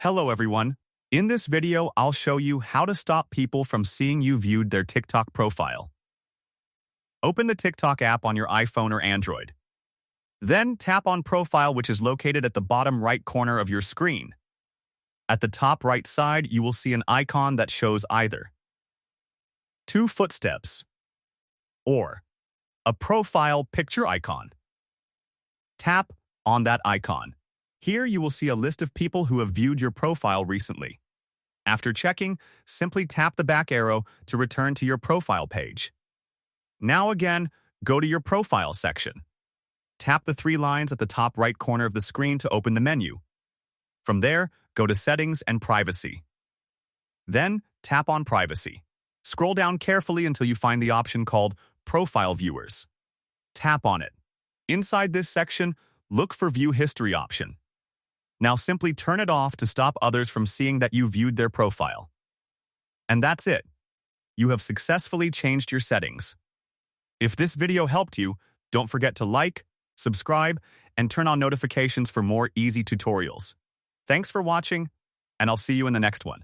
Hello everyone. In this video, I'll show you how to stop people from seeing you viewed their TikTok profile. Open the TikTok app on your iPhone or Android. Then tap on Profile, which is located at the bottom right corner of your screen. At the top right side, you will see an icon that shows either two footsteps or a profile picture icon. Tap on that icon. Here you will see a list of people who have viewed your profile recently. After checking, simply tap the back arrow to return to your profile page. Now again, go to your profile section. Tap the three lines at the top right corner of the screen to open the menu. From there, go to Settings and Privacy. Then, tap on Privacy. Scroll down carefully until you find the option called Profile Viewers. Tap on it. Inside this section, look for View History option. Now simply turn it off to stop others from seeing that you viewed their profile. And that's it. You have successfully changed your settings. If this video helped you, don't forget to like, subscribe, and turn on notifications for more easy tutorials. Thanks for watching, and I'll see you in the next one.